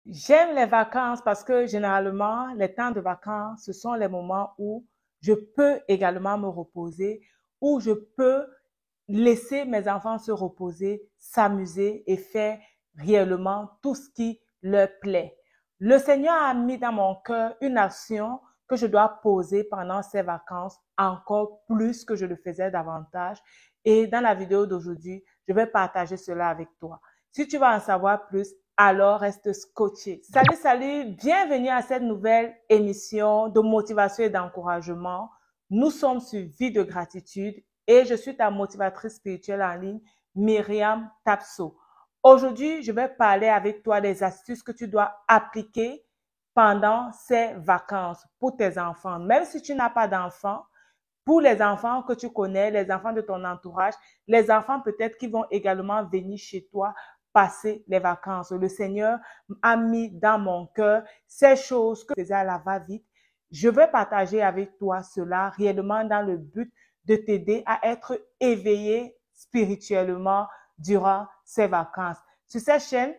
J'aime les vacances parce que généralement, les temps de vacances, ce sont les moments où je peux également me reposer, où je peux laisser mes enfants se reposer, s'amuser et faire réellement tout ce qui leur plaît. Le Seigneur a mis dans mon cœur une action que je dois poser pendant ces vacances, encore plus que je le faisais davantage. Et dans la vidéo d'aujourd'hui, je vais partager cela avec toi. Si tu veux en savoir plus, alors reste scotché. Salut, salut, bienvenue à cette nouvelle émission de motivation et d'encouragement. Nous sommes sur Vie de gratitude et je suis ta motivatrice spirituelle en ligne, Myriam Tapso. Aujourd'hui, je vais parler avec toi des astuces que tu dois appliquer pendant ces vacances pour tes enfants. Même si tu n'as pas d'enfants, pour les enfants que tu connais, les enfants de ton entourage, les enfants peut-être qui vont également venir chez toi passer les vacances. Le Seigneur a mis dans mon cœur ces choses que je faisais à la va-vite. Je vais partager avec toi cela réellement dans le but de t'aider à être éveillé spirituellement durant ces vacances. Sur cette chaîne,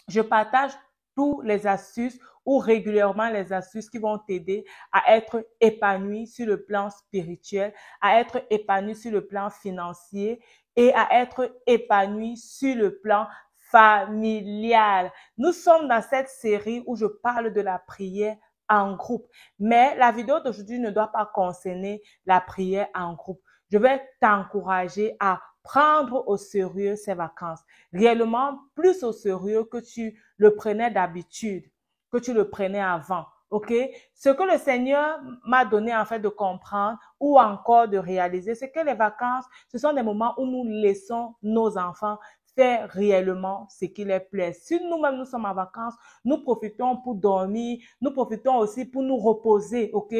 je partage tous les astuces ou régulièrement les astuces qui vont t'aider à être épanoui sur le plan spirituel, à être épanoui sur le plan financier et à être épanoui sur le plan familial. Nous sommes dans cette série où je parle de la prière en groupe, mais la vidéo d'aujourd'hui ne doit pas concerner la prière en groupe. Je vais t'encourager à prendre au sérieux ces vacances, réellement plus au sérieux que tu le prenais d'habitude, que tu le prenais avant. OK? Ce que le Seigneur m'a donné en fait de comprendre ou encore de réaliser, c'est que les vacances, ce sont des moments où nous laissons nos enfants faire réellement ce qui les plaît. Si nous-mêmes nous sommes en vacances, nous profitons pour dormir, nous profitons aussi pour nous reposer, OK?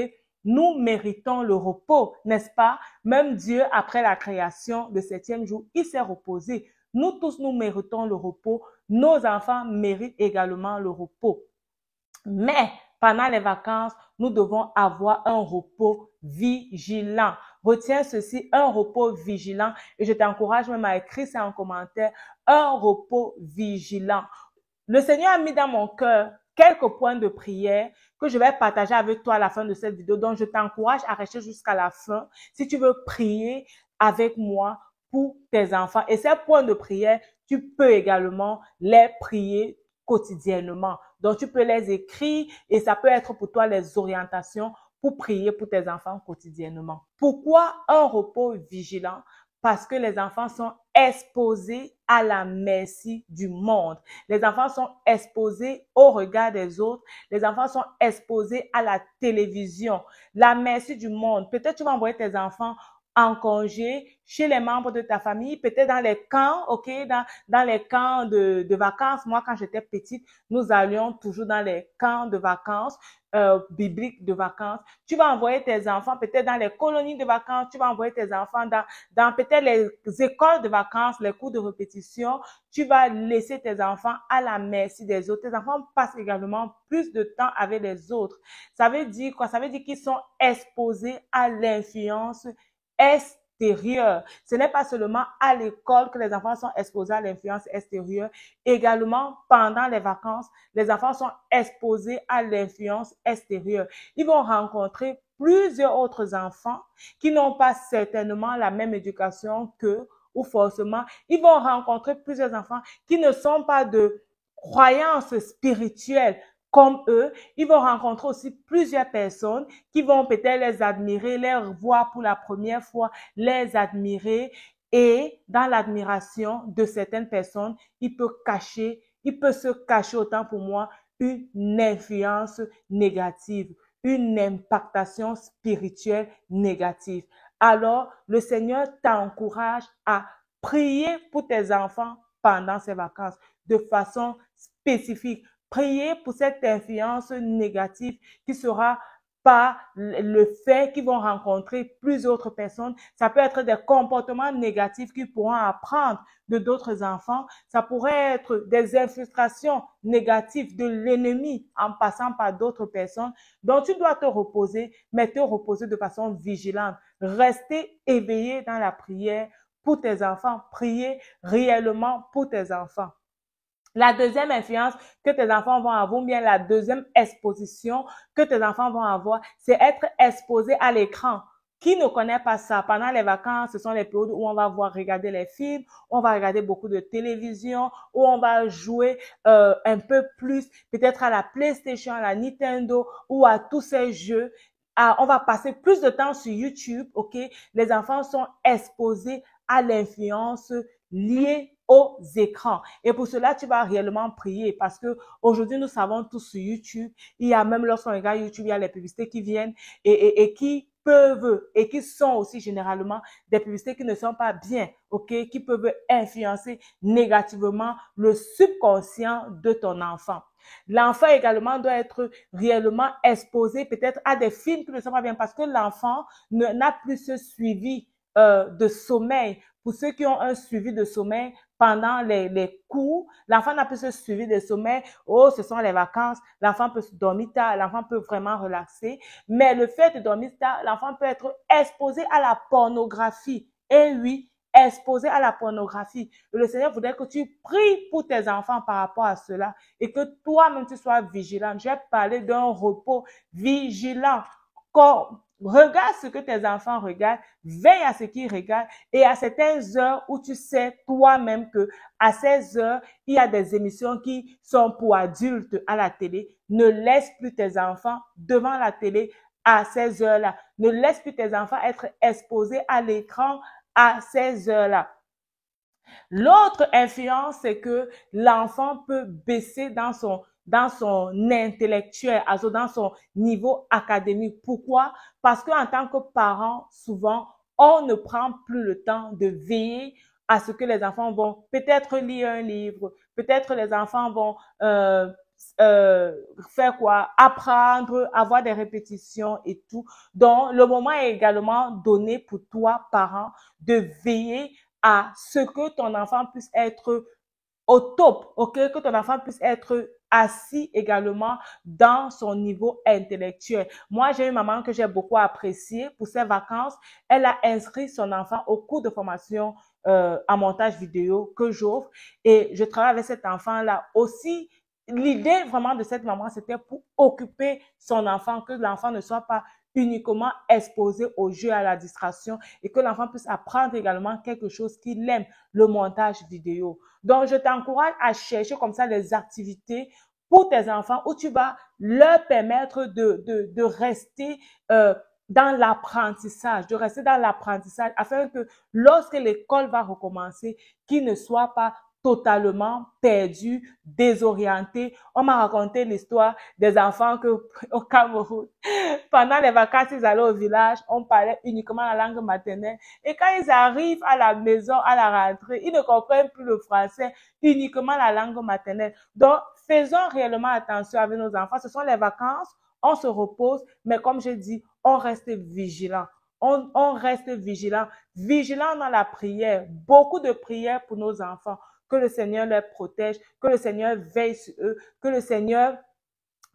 Nous méritons le repos, n'est-ce pas? Même Dieu, après la création, le septième jour, il s'est reposé. Nous tous, nous méritons le repos. Nos enfants méritent également le repos. Mais pendant les vacances, nous devons avoir un repos vigilant. Retiens ceci, un repos vigilant. Et je t'encourage même à écrire ça en commentaire. Un repos vigilant. Le Seigneur a mis dans mon cœur quelques points de prière que je vais partager avec toi à la fin de cette vidéo. Donc, je t'encourage à rester jusqu'à la fin si tu veux prier avec moi pour tes enfants. Et ces points de prière, tu peux également les prier quotidiennement. Donc, tu peux les écrire et ça peut être pour toi les orientations pour prier pour tes enfants quotidiennement. Pourquoi un repos vigilant? Parce que les enfants sont exposés à la merci du monde. Les enfants sont exposés au regard des autres. Les enfants sont exposés à la télévision. La merci du monde. Peut-être tu vas envoyer tes enfants en congé chez les membres de ta famille, peut-être dans les camps, ok, dans les camps de vacances. Moi, quand j'étais petite, nous allions toujours dans les camps de vacances, bibliques de vacances. Tu vas envoyer tes enfants peut-être dans les colonies de vacances, tu vas envoyer tes enfants dans peut-être les écoles de vacances, les cours de répétition. Tu vas laisser tes enfants à la merci des autres. Tes enfants passent également plus de temps avec les autres. Ça veut dire quoi? Ça veut dire qu'ils sont exposés à l'influence extérieure. Ce n'est pas seulement à l'école que les enfants sont exposés à l'influence extérieure. Également, pendant les vacances, les enfants sont exposés à l'influence extérieure. Ils vont rencontrer plusieurs autres enfants qui n'ont pas certainement la même éducation qu'eux ou forcément. Ils vont rencontrer plusieurs enfants qui ne sont pas de croyances spirituelles comme eux. Ils vont rencontrer aussi plusieurs personnes qui vont peut-être les admirer, les voir pour la première fois, les admirer. Et dans l'admiration de certaines personnes, il peut se cacher autant pour moi une influence négative, une impactation spirituelle négative. Alors, le Seigneur t'encourage à prier pour tes enfants pendant ces vacances de façon spécifique. Prier pour cette influence négative qui sera par le fait qu'ils vont rencontrer plusieurs autres personnes. Ça peut être des comportements négatifs qu'ils pourront apprendre de d'autres enfants. Ça pourrait être des infiltrations négatives de l'ennemi en passant par d'autres personnes. Donc, tu dois te reposer, mais te reposer de façon vigilante. Rester éveillé dans la prière pour tes enfants. Prier réellement pour tes enfants. La deuxième influence que tes enfants vont avoir, ou bien la deuxième exposition que tes enfants vont avoir, c'est être exposé à l'écran. Qui ne connaît pas ça? Pendant les vacances, ce sont les périodes où on va regarder les films, on va regarder beaucoup de télévision, où on va jouer un peu plus, peut-être à la PlayStation, à la Nintendo ou à tous ces jeux. On va passer plus de temps sur YouTube, ok? Les enfants sont exposés à l'influence liée aux écrans. Et pour cela, tu vas réellement prier parce que aujourd'hui, nous savons tous sur YouTube, il y a même lorsqu'on regarde YouTube, il y a les publicités qui viennent et qui peuvent et qui sont aussi généralement des publicités qui ne sont pas bien, ok, qui peuvent influencer négativement le subconscient de ton enfant. L'enfant également doit être réellement exposé peut-être à des films qui ne sont pas bien parce que l'enfant n'a plus ce suivi de sommeil. Pour ceux qui ont un suivi de sommeil pendant les cours, l'enfant n'a plus ce suivi de sommeil. Oh, ce sont les vacances. L'enfant peut dormir tard, l'enfant peut vraiment relaxer. Mais le fait de dormir tard, l'enfant peut être exposé à la pornographie. Et oui, exposé à la pornographie. Le Seigneur voudrait que tu pries pour tes enfants par rapport à cela et que toi-même tu sois vigilant. Je vais parler d'un repos vigilant. Regarde ce que tes enfants regardent, veille à ce qu'ils regardent et à certaines heures où tu sais toi-même que à ces heures, il y a des émissions qui sont pour adultes à la télé. Ne laisse plus tes enfants devant la télé à ces heures-là. Ne laisse plus tes enfants être exposés à l'écran à ces heures-là. L'autre influence, c'est que l'enfant peut baisser dans son intellectuel, also dans son niveau académique. Pourquoi? Parce qu'en tant que parent, souvent, on ne prend plus le temps de veiller à ce que les enfants vont peut-être lire un livre, peut-être les enfants vont faire quoi? Apprendre, avoir des répétitions et tout. Donc, le moment est également donné pour toi, parent, de veiller à ce que ton enfant puisse être au top, ok, que ton enfant puisse être assis également dans son niveau intellectuel. Moi, j'ai une maman que j'ai beaucoup appréciée pour ses vacances. Elle a inscrit son enfant au cours de formation en montage vidéo que j'offre et je travaille avec cet enfant-là aussi. L'idée vraiment de cette maman, c'était pour occuper son enfant, que l'enfant ne soit pas uniquement exposé au jeu, à la distraction et que l'enfant puisse apprendre également quelque chose qu'il aime, le montage vidéo. Donc, je t'encourage à chercher comme ça des activités pour tes enfants où tu vas leur permettre de rester dans l'apprentissage, de rester dans l'apprentissage afin que lorsque l'école va recommencer, qu'ils ne soient pas totalement perdus, désorientés. On m'a raconté l'histoire des enfants au Cameroun, pendant les vacances, ils allaient au village, on parlait uniquement la langue maternelle. Et quand ils arrivent à la maison, à la rentrée, ils ne comprennent plus le français, uniquement la langue maternelle. Donc, faisons réellement attention avec nos enfants. Ce sont les vacances, on se repose, mais comme je dis, on reste vigilant. On reste vigilant. Vigilant dans la prière. Beaucoup de prières pour nos enfants. Que le Seigneur les protège, que le Seigneur veille sur eux, que le Seigneur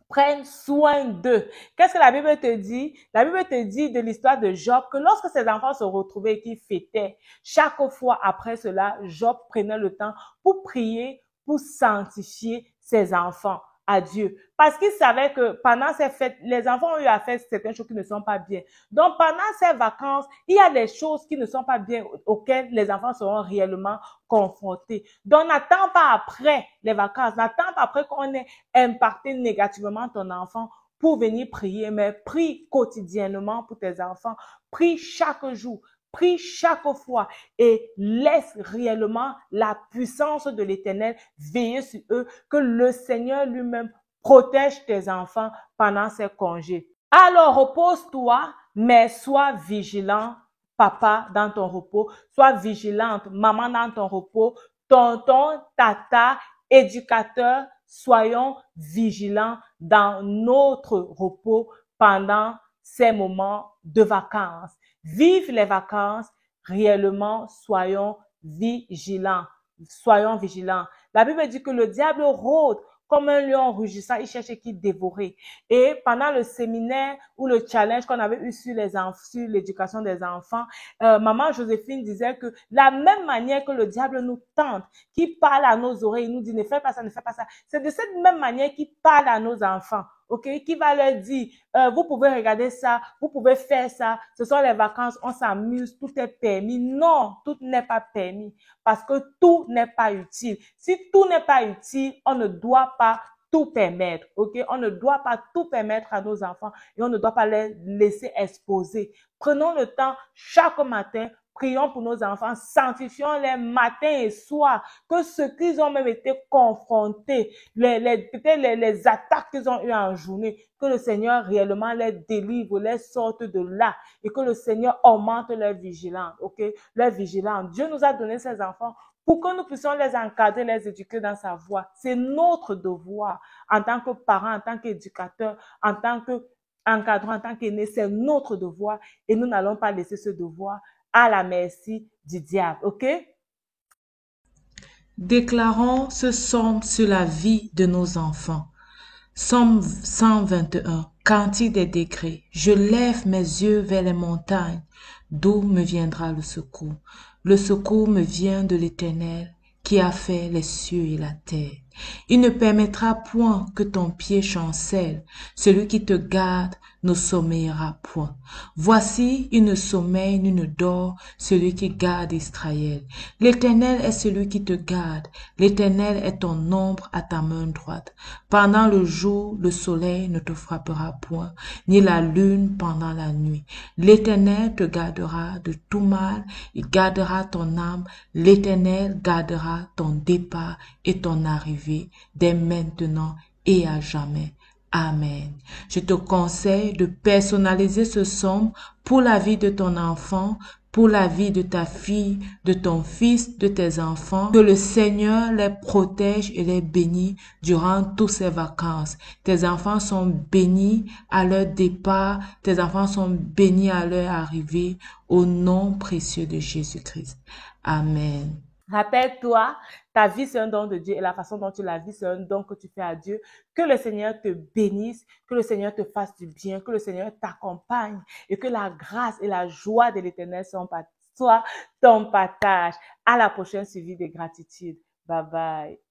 prenne soin d'eux. Qu'est-ce que la Bible te dit? La Bible te dit de l'histoire de Job que lorsque ses enfants se retrouvaient et qu'ils fêtaient, chaque fois après cela, Job prenait le temps pour prier, pour sanctifier ses enfants à Dieu. Parce qu'il savait que pendant ces fêtes, les enfants ont eu à faire certaines choses qui ne sont pas bien. Donc, pendant ces vacances, il y a des choses qui ne sont pas bien auxquelles les enfants seront réellement confrontés. Donc, n'attends pas après les vacances, n'attends pas après qu'on ait impacté négativement ton enfant pour venir prier, mais prie quotidiennement pour tes enfants. Prie chaque jour. Prie chaque fois et laisse réellement la puissance de l'Éternel veiller sur eux, que le Seigneur lui-même protège tes enfants pendant ces congés. Alors repose-toi, mais sois vigilant, papa, dans ton repos. Sois vigilante, maman, dans ton repos. Tonton, tata, éducateur, soyons vigilants dans notre repos pendant ces moments de vacances. Vive les vacances, réellement, soyons vigilants. Soyons vigilants. La Bible dit que le diable rôde comme un lion rugissant, il cherche qui dévorer. Et pendant le séminaire ou le challenge qu'on avait eu sur sur l'éducation des enfants, maman Joséphine disait que la même manière que le diable nous tente, qui parle à nos oreilles, il nous dit ne fais pas ça, ne fais pas ça, c'est de cette même manière qu'il parle à nos enfants. OK, qui va leur dire, vous pouvez regarder ça, vous pouvez faire ça, ce sont les vacances, on s'amuse, tout est permis. Non, tout n'est pas permis parce que tout n'est pas utile. Si tout n'est pas utile, on ne doit pas tout permettre, ok? On ne doit pas tout permettre à nos enfants et on ne doit pas les laisser exposer. Prenons le temps chaque matin, prions pour nos enfants, sanctifions-les matin et soir, que ce qu'ils ont même été confrontés, peut-être les attaques qu'ils ont eues en journée, que le Seigneur réellement les délivre, les sorte de là et que le Seigneur augmente leur vigilance, ok? Leur vigilance. Dieu nous a donné ces enfants pour que nous puissions les encadrer, les éduquer dans sa voie. C'est notre devoir en tant que parents, en tant qu'éducateurs, en tant qu'encadrant, en tant qu'aînés, c'est notre devoir et nous n'allons pas laisser ce devoir à la merci du diable, ok? Déclarons ce psaume sur la vie de nos enfants. Psaume 121, Cantique des décrets. Je lève mes yeux vers les montagnes, d'où me viendra le secours. Le secours me vient de l'Éternel, qui a fait les cieux et la terre. Il ne permettra point que ton pied chancelle. Celui qui te garde ne sommeillera point. Voici, il ne sommeille ni ne dort celui qui garde Israël. L'Éternel est celui qui te garde. L'Éternel est ton ombre à ta main droite. Pendant le jour, le soleil ne te frappera point, ni la lune pendant la nuit. L'Éternel te gardera de tout mal, il gardera ton âme. L'Éternel gardera ton départ et ton arrivée dès maintenant et à jamais. Amen. Je te conseille de personnaliser ce psaume pour la vie de ton enfant, pour la vie de ta fille, de ton fils, de tes enfants. Que le Seigneur les protège et les bénit durant toutes ces vacances. Tes enfants sont bénis à leur départ, tes enfants sont bénis à leur arrivée, au nom précieux de Jésus-Christ. Amen. Rappelle-toi, ta vie, c'est un don de Dieu et la façon dont tu la vis, c'est un don que tu fais à Dieu. Que le Seigneur te bénisse, que le Seigneur te fasse du bien, que le Seigneur t'accompagne et que la grâce et la joie de l'Éternel soient ton partage. À la prochaine suivi de gratitude. Bye bye.